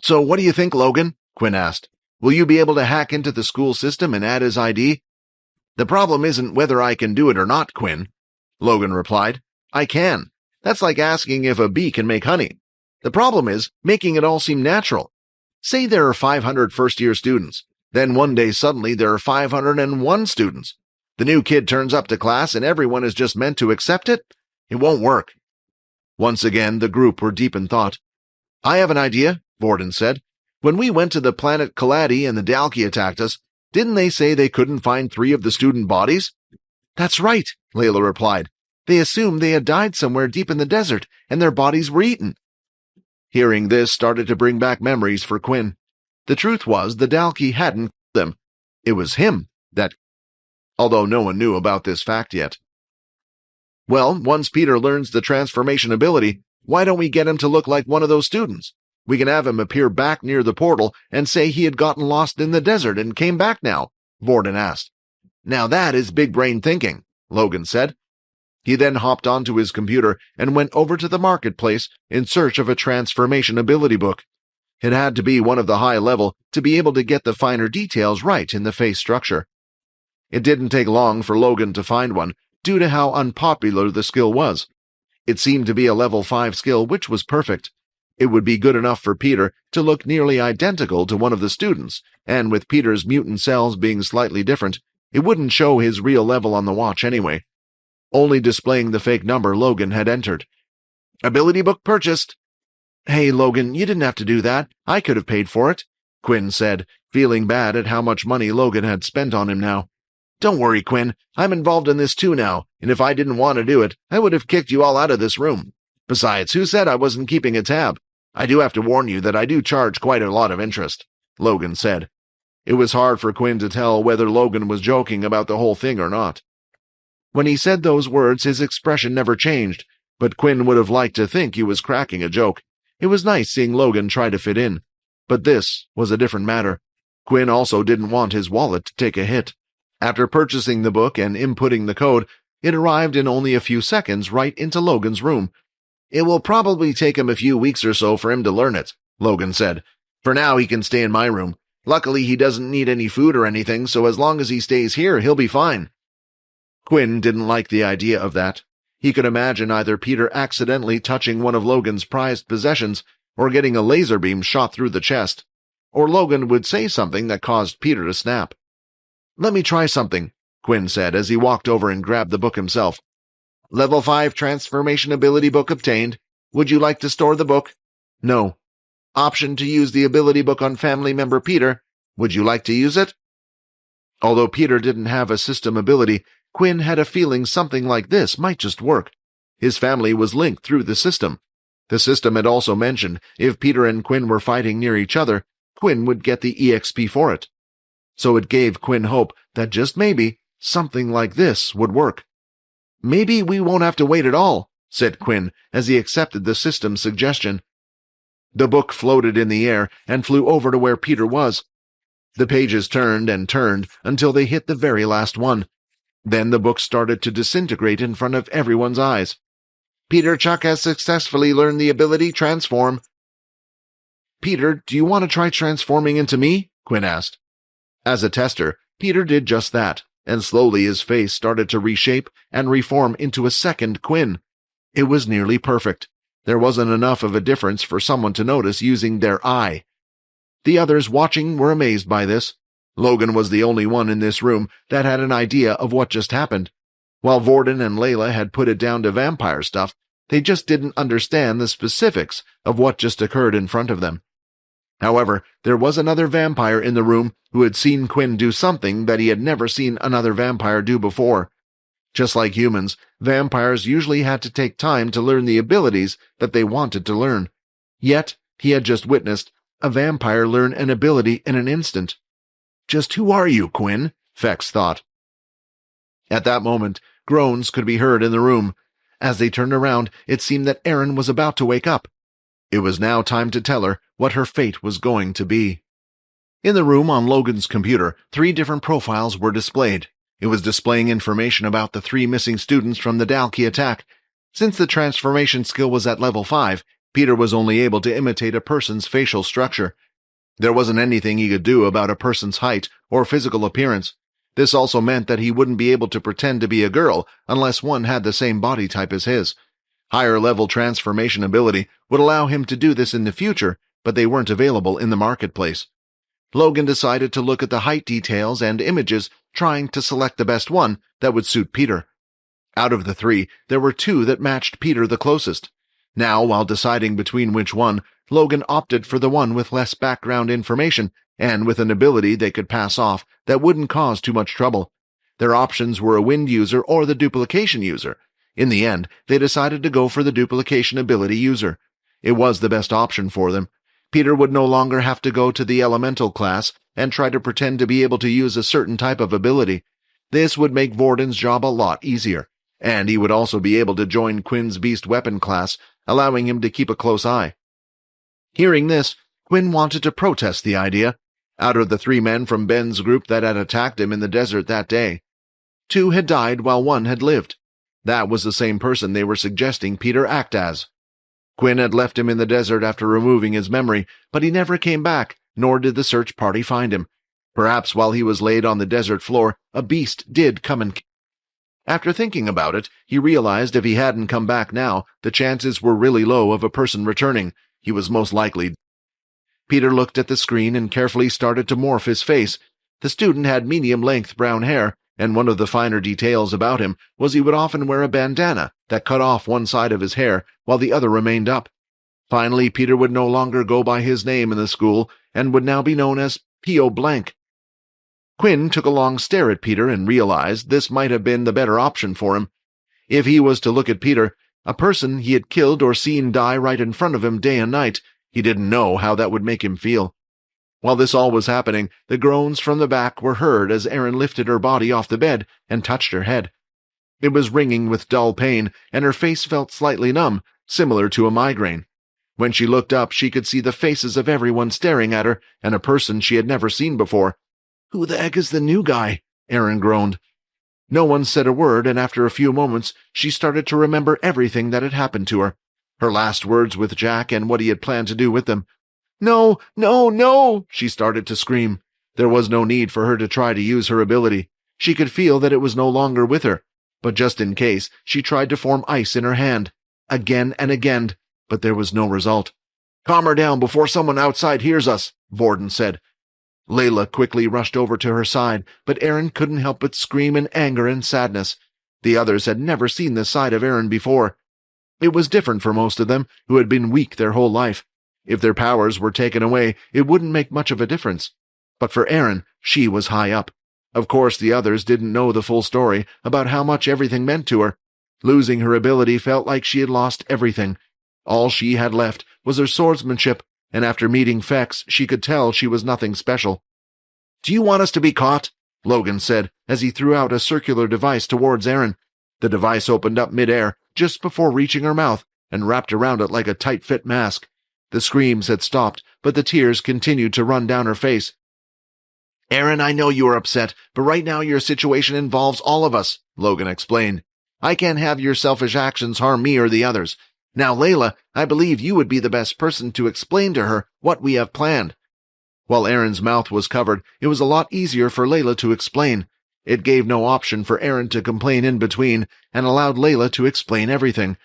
So what do you think, Logan? Quinn asked. Will you be able to hack into the school system and add his ID? The problem isn't whether I can do it or not, Quinn, Logan replied. I can. That's like asking if a bee can make honey. The problem is making it all seem natural. Say there are 500 first-year students. Then one day suddenly there are 501 students. The new kid turns up to class and everyone is just meant to accept it? It won't work. Once again, the group were deep in thought. I have an idea, Vorden said. When we went to the planet Kaladi and the Dalki attacked us, didn't they say they couldn't find 3 of the student bodies? That's right, Layla replied. They assumed they had died somewhere deep in the desert and their bodies were eaten. Hearing this started to bring back memories for Quinn. The truth was the Dalki hadn't killed them. It was him that, although no one knew about this fact yet. Well, once Peter learns the transformation ability, why don't we get him to look like one of those students? We can have him appear back near the portal and say he had gotten lost in the desert and came back now, Vorden asked. Now that is big brain thinking, Logan said. He then hopped onto his computer and went over to the marketplace in search of a transformation ability book. It had to be one of the high level to be able to get the finer details right in the face structure. It didn't take long for Logan to find one, due to how unpopular the skill was. It seemed to be a level 5 skill, which was perfect. It would be good enough for Peter to look nearly identical to one of the students, and with Peter's mutant cells being slightly different, it wouldn't show his real level on the watch anyway, only displaying the fake number Logan had entered. Ability book purchased. Hey, Logan, you didn't have to do that. I could have paid for it, Quinn said, feeling bad at how much money Logan had spent on him now. Don't worry, Quinn. I'm involved in this too now, and if I didn't want to do it, I would have kicked you all out of this room. Besides, who said I wasn't keeping a tab? I do have to warn you that I do charge quite a lot of interest, Logan said. It was hard for Quinn to tell whether Logan was joking about the whole thing or not. When he said those words, his expression never changed, but Quinn would have liked to think he was cracking a joke. It was nice seeing Logan try to fit in. But this was a different matter. Quinn also didn't want his wallet to take a hit. After purchasing the book and inputting the code, it arrived in only a few seconds right into Logan's room. "It will probably take him a few weeks or so for him to learn it," Logan said. "For now, he can stay in my room. Luckily, he doesn't need any food or anything, so as long as he stays here, he'll be fine." Quinn didn't like the idea of that. He could imagine either Peter accidentally touching one of Logan's prized possessions or getting a laser beam shot through the chest. Or Logan would say something that caused Peter to snap. "Let me try something," Quinn said as he walked over and grabbed the book himself. "Level 5 transformation ability book obtained. Would you like to store the book?" "No." "Option to use the ability book on family member Peter. Would you like to use it?" Although Peter didn't have a system ability, Quinn had a feeling something like this might just work. His family was linked through the system. The system had also mentioned if Peter and Quinn were fighting near each other, Quinn would get the EXP for it. So it gave Quinn hope that just maybe something like this would work. "Maybe we won't have to wait at all," said Quinn as he accepted the system's suggestion. The book floated in the air and flew over to where Peter was. The pages turned and turned until they hit the very last one. Then the book started to disintegrate in front of everyone's eyes. "Peter Chuck has successfully learned the ability Transform." "Peter, do you want to try transforming into me?" Quinn asked. As a tester, Peter did just that, and slowly his face started to reshape and reform into a second Quinn. It was nearly perfect. There wasn't enough of a difference for someone to notice using their eye. The others watching were amazed by this. Logan was the only one in this room that had an idea of what just happened. While Vorden and Layla had put it down to vampire stuff, they just didn't understand the specifics of what just occurred in front of them. However, there was another vampire in the room who had seen Quinn do something that he had never seen another vampire do before. Just like humans, vampires usually had to take time to learn the abilities that they wanted to learn. Yet, he had just witnessed a vampire learn an ability in an instant. "Just who are you, Quinn?" Fex thought. At that moment, groans could be heard in the room. As they turned around, it seemed that Erin was about to wake up. It was now time to tell her what her fate was going to be. In the room on Logan's computer, 3 different profiles were displayed. It was displaying information about the 3 missing students from the Dalkey attack. Since the transformation skill was at level 5, Peter was only able to imitate a person's facial structure. There wasn't anything he could do about a person's height or physical appearance. This also meant that he wouldn't be able to pretend to be a girl unless one had the same body type as his. Higher-level transformation ability would allow him to do this in the future, but they weren't available in the marketplace. Logan decided to look at the height details and images, trying to select the best one that would suit Peter. Out of the 3, there were 2 that matched Peter the closest. Now, while deciding between which one, Logan opted for the one with less background information and with an ability they could pass off that wouldn't cause too much trouble. Their options were a wind user or the duplication user. In the end, they decided to go for the duplication ability user. It was the best option for them. Peter would no longer have to go to the elemental class and try to pretend to be able to use a certain type of ability. This would make Vorden's job a lot easier, and he would also be able to join Quinn's beast weapon class, allowing him to keep a close eye. Hearing this, Quinn wanted to protest the idea. Out of the 3 men from Ben's group that had attacked him in the desert that day, 2 had died while 1 had lived. That was the same person they were suggesting Peter act as. Quinn had left him in the desert after removing his memory, but he never came back, nor did the search party find him. Perhaps while he was laid on the desert floor, a beast did come and... After thinking about it, he realized if he hadn't come back now, the chances were really low of a person returning. He was most likely... Peter looked at the screen and carefully started to morph his face. The student had medium-length brown hair, and one of the finer details about him was he would often wear a bandana that cut off one side of his hair while the other remained up. Finally, Peter would no longer go by his name in the school and would now be known as P.O. Blank. Quinn took a long stare at Peter and realized this might have been the better option for him. If he was to look at Peter, a person he had killed or seen die right in front of him day and night, he didn't know how that would make him feel. While this all was happening, the groans from the back were heard as Erin lifted her body off the bed and touched her head. It was ringing with dull pain, and her face felt slightly numb, similar to a migraine. When she looked up, she could see the faces of everyone staring at her, and a person she had never seen before. "Who the heck is the new guy?" Erin groaned. No one said a word, and after a few moments, she started to remember everything that had happened to her. Her last words with Jack and what he had planned to do with them. "No, no, no!" she started to scream. There was no need for her to try to use her ability. She could feel that it was no longer with her. But just in case, she tried to form ice in her hand. Again and again, but there was no result. "Calm her down before someone outside hears us," Vorden said. Layla quickly rushed over to her side, but Erin couldn't help but scream in anger and sadness. The others had never seen this side of Erin before. It was different for most of them, who had been weak their whole life. If their powers were taken away, it wouldn't make much of a difference. But for Erin, she was high up. Of course, the others didn't know the full story about how much everything meant to her. Losing her ability felt like she had lost everything. All she had left was her swordsmanship, and after meeting Fex, she could tell she was nothing special. "Do you want us to be caught?" Logan said, as he threw out a circular device towards Erin. The device opened up mid-air, just before reaching her mouth, and wrapped around it like a tight-fit mask. The screams had stopped, but the tears continued to run down her face. "Erin, I know you are upset, but right now your situation involves all of us," Logan explained. "I can't have your selfish actions harm me or the others. Now, Layla, I believe you would be the best person to explain to her what we have planned." While Erin's mouth was covered, it was a lot easier for Layla to explain. It gave no option for Erin to complain in between, and allowed Layla to explain everything.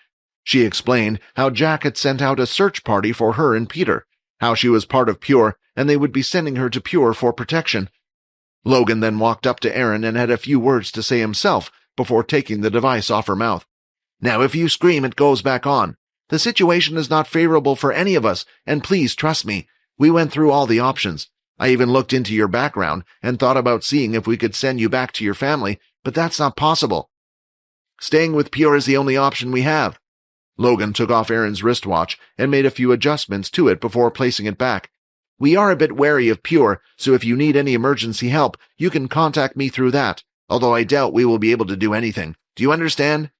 She explained how Jack had sent out a search party for her and Peter, how she was part of Pure, and they would be sending her to Pure for protection. Logan then walked up to Erin and had a few words to say himself before taking the device off her mouth. "Now if you scream, it goes back on. The situation is not favorable for any of us, and please trust me. We went through all the options. I even looked into your background and thought about seeing if we could send you back to your family, but that's not possible. Staying with Pure is the only option we have." Logan took off Erin's wristwatch and made a few adjustments to it before placing it back. "We are a bit wary of Pure, so if you need any emergency help, you can contact me through that, although I doubt we will be able to do anything. Do you understand?"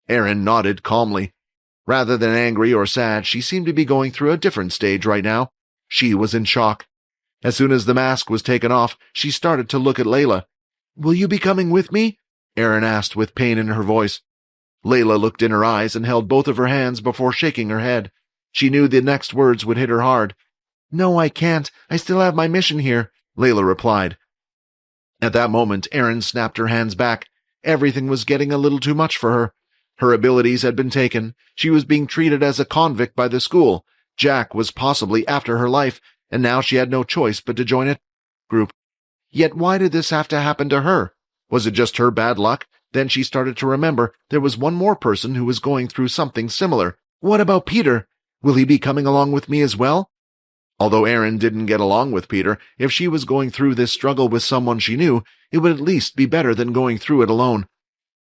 Erin nodded calmly. Rather than angry or sad, she seemed to be going through a different stage right now. She was in shock. As soon as the mask was taken off, she started to look at Layla. "Will you be coming with me?" Erin asked with pain in her voice. Layla looked in her eyes and held both of her hands before shaking her head. She knew the next words would hit her hard. "No, I can't. I still have my mission here," Layla replied. At that moment, Erin snapped her hands back. Everything was getting a little too much for her. Her abilities had been taken. She was being treated as a convict by the school. Jack was possibly after her life, and now she had no choice but to join a group. Yet why did this have to happen to her? Was it just her bad luck? Then she started to remember there was one more person who was going through something similar. What about Peter? Will he be coming along with me as well? Although Erin didn't get along with Peter, if she was going through this struggle with someone she knew, it would at least be better than going through it alone.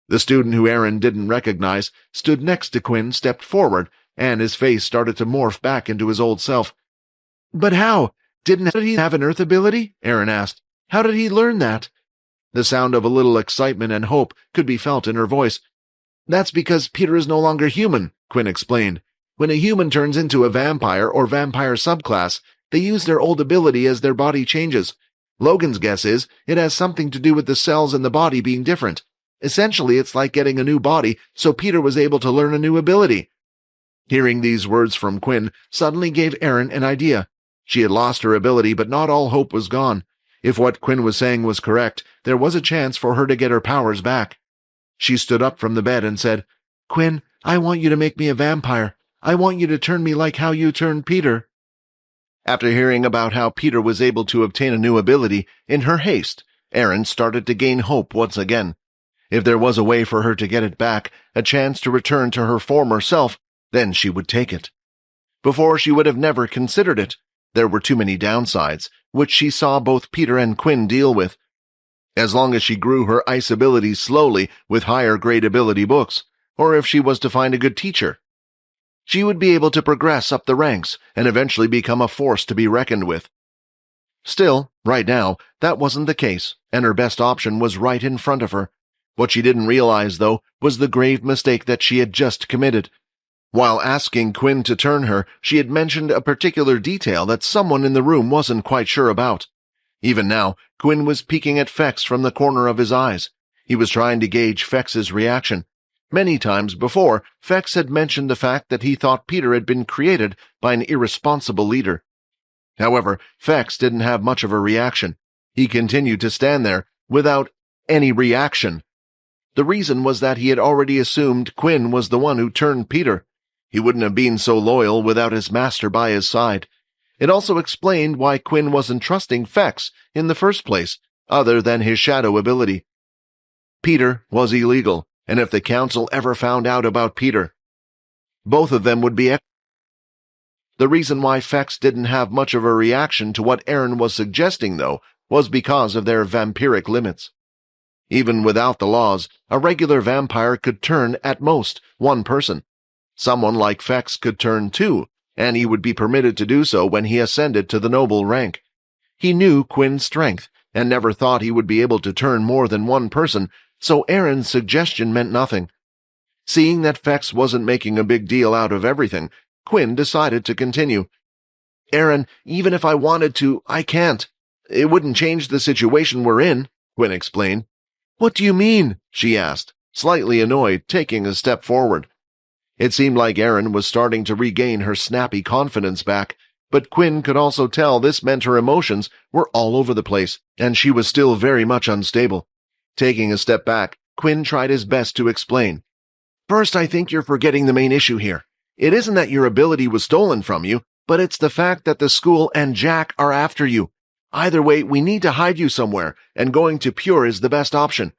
The student who Erin didn't recognize stood next to Quinn, stepped forward, and his face started to morph back into his old self. "But how? Did he have an Earth ability?" Erin asked. "How did he learn that?" The sound of a little excitement and hope could be felt in her voice. "That's because Peter is no longer human," Quinn explained. "When a human turns into a vampire or vampire subclass, they use their old ability as their body changes. Logan's guess is it has something to do with the cells in the body being different. Essentially, it's like getting a new body, so Peter was able to learn a new ability." Hearing these words from Quinn suddenly gave Erin an idea. She had lost her ability, but not all hope was gone. If what Quinn was saying was correct, there was a chance for her to get her powers back. She stood up from the bed and said, "Quinn, I want you to make me a vampire. I want you to turn me like how you turned Peter." After hearing about how Peter was able to obtain a new ability, in her haste, Erin started to gain hope once again. If there was a way for her to get it back, a chance to return to her former self, then she would take it. Before, she would have never considered it. There were too many downsides, which she saw both Peter and Quinn deal with. As long as she grew her ice abilities slowly with higher-grade ability books, or if she was to find a good teacher, she would be able to progress up the ranks and eventually become a force to be reckoned with. Still, right now, that wasn't the case, and her best option was right in front of her. What she didn't realize, though, was the grave mistake that she had just committed. While asking Quinn to turn her, she had mentioned a particular detail that someone in the room wasn't quite sure about. Even now, Quinn was peeking at Fex from the corner of his eyes. He was trying to gauge Fex's reaction. Many times before, Fex had mentioned the fact that he thought Peter had been created by an irresponsible leader. However, Fex didn't have much of a reaction. He continued to stand there, without any reaction. The reason was that he had already assumed Quinn was the one who turned Peter. He wouldn't have been so loyal without his master by his side. It also explained why Quinn wasn't trusting Fex in the first place, other than his shadow ability. Peter was illegal, and if the council ever found out about Peter, both of them would be executed. The reason why Fex didn't have much of a reaction to what Erin was suggesting, though, was because of their vampiric limits. Even without the laws, a regular vampire could turn, at most, one person. Someone like Fex could turn two, and he would be permitted to do so when he ascended to the noble rank. He knew Quinn's strength, and never thought he would be able to turn more than one person, so Erin's suggestion meant nothing. Seeing that Fex wasn't making a big deal out of everything, Quinn decided to continue. "Erin, even if I wanted to, I can't. It wouldn't change the situation we're in," Quinn explained. "What do you mean?" she asked, slightly annoyed, taking a step forward. It seemed like Erin was starting to regain her snappy confidence back, but Quinn could also tell this meant her emotions were all over the place, and she was still very much unstable. Taking a step back, Quinn tried his best to explain. "First, I think you're forgetting the main issue here. It isn't that your ability was stolen from you, but it's the fact that the school and Jack are after you. Either way, we need to hide you somewhere, and going to Pure is the best option.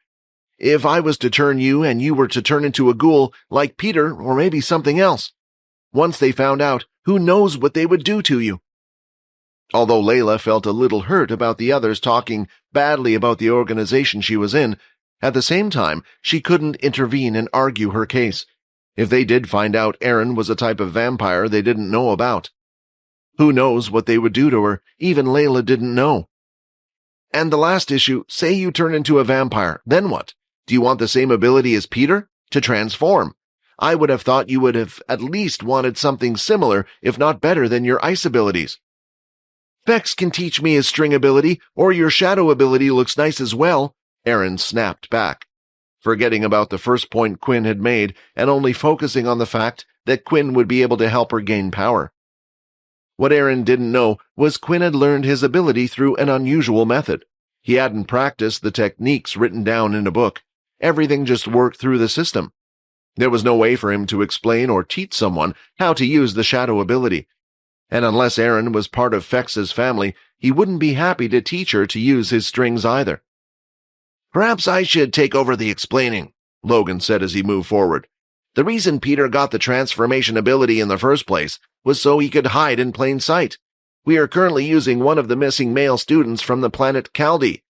If I was to turn you and you were to turn into a ghoul, like Peter, or maybe something else. Once they found out, who knows what they would do to you." Although Layla felt a little hurt about the others talking badly about the organization she was in, at the same time, she couldn't intervene and argue her case. If they did find out Erin was a type of vampire they didn't know about, who knows what they would do to her? Even Layla didn't know. "And the last issue, say you turn into a vampire, then what? Do you want the same ability as Peter? To transform? I would have thought you would have at least wanted something similar, if not better than your ice abilities." "Fex can teach me his string ability, or your shadow ability looks nice as well," Erin snapped back, forgetting about the first point Quinn had made and only focusing on the fact that Quinn would be able to help her gain power. What Erin didn't know was Quinn had learned his ability through an unusual method. He hadn't practiced the techniques written down in a book. Everything just worked through the system. There was no way for him to explain or teach someone how to use the shadow ability. And unless Erin was part of Fex's family, he wouldn't be happy to teach her to use his strings either. "Perhaps I should take over the explaining," Logan said as he moved forward. "The reason Peter got the transformation ability in the first place was so he could hide in plain sight. We are currently using one of the missing male students from the planet Caldi.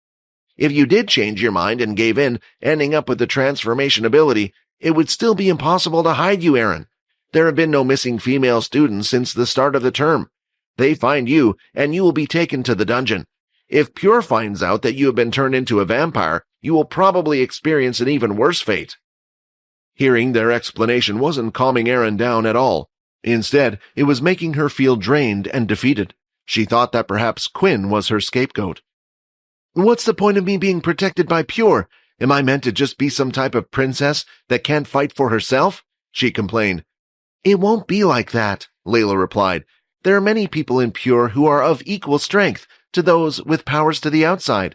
If you did change your mind and gave in, ending up with the transformation ability, it would still be impossible to hide you, Erin. There have been no missing female students since the start of the term. They find you, and you will be taken to the dungeon. If Pure finds out that you have been turned into a vampire, you will probably experience an even worse fate." Hearing their explanation wasn't calming Erin down at all. Instead, it was making her feel drained and defeated. She thought that perhaps Quinn was her scapegoat. "What's the point of me being protected by Pure? Am I meant to just be some type of princess that can't fight for herself?" she complained. "It won't be like that," Layla replied. "There are many people in Pure who are of equal strength to those with powers to the outside.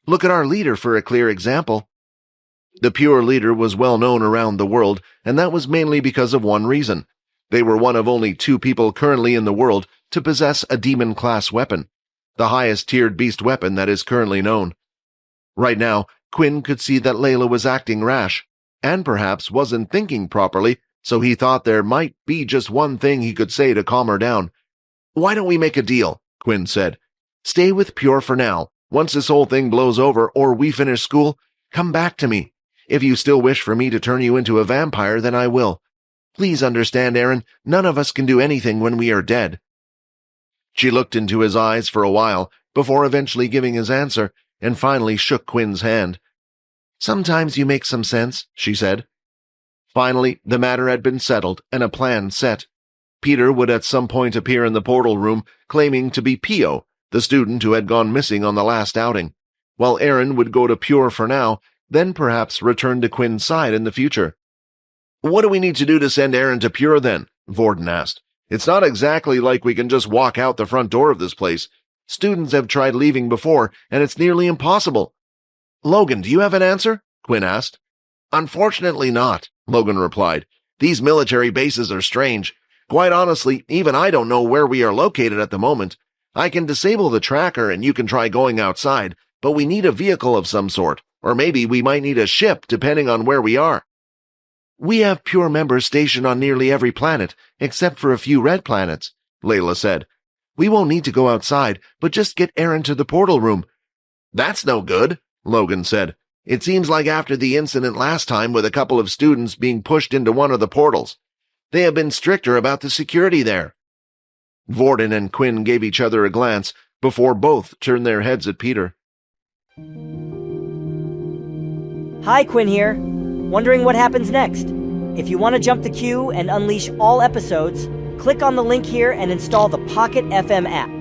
Look at our leader for a clear example." The Pure leader was well known around the world, and that was mainly because of one reason. They were one of only 2 people currently in the world to possess a demon-class weapon, the highest-tiered beast weapon that is currently known. Right now, Quinn could see that Layla was acting rash, and perhaps wasn't thinking properly, so he thought there might be just one thing he could say to calm her down. "Why don't we make a deal?" Quinn said. "Stay with Pure for now. Once this whole thing blows over or we finish school, come back to me. If you still wish for me to turn you into a vampire, then I will. Please understand, Erin, none of us can do anything when we are dead." She looked into his eyes for a while, before eventually giving his answer, and finally shook Quinn's hand. Sometimes you make some sense, she said. Finally, the matter had been settled and a plan set. Peter would at some point appear in the portal room, claiming to be Pio, the student who had gone missing on the last outing, while Erin would go to Pure for now, then perhaps return to Quinn's side in the future. What do we need to do to send Erin to Pure then? Vorden asked. It's not exactly like we can just walk out the front door of this place. Students have tried leaving before, and it's nearly impossible. Logan, do you have an answer? Quinn asked. Unfortunately not, Logan replied. These military bases are strange. Quite honestly, even I don't know where we are located at the moment. I can disable the tracker and you can try going outside, but we need a vehicle of some sort, or maybe we might need a ship depending on where we are. We have Pure members stationed on nearly every planet, except for a few red planets, Layla said. We won't need to go outside, but just get Erin to the portal room. That's no good, Logan said. It seems like after the incident last time with a couple of students being pushed into one of the portals. They have been stricter about the security there. Vorden and Quinn gave each other a glance before both turned their heads at Peter. Hi, Quinn here. Wondering what happens next? If you want to jump the queue and unleash all episodes, click on the link here and install the Pocket FM app.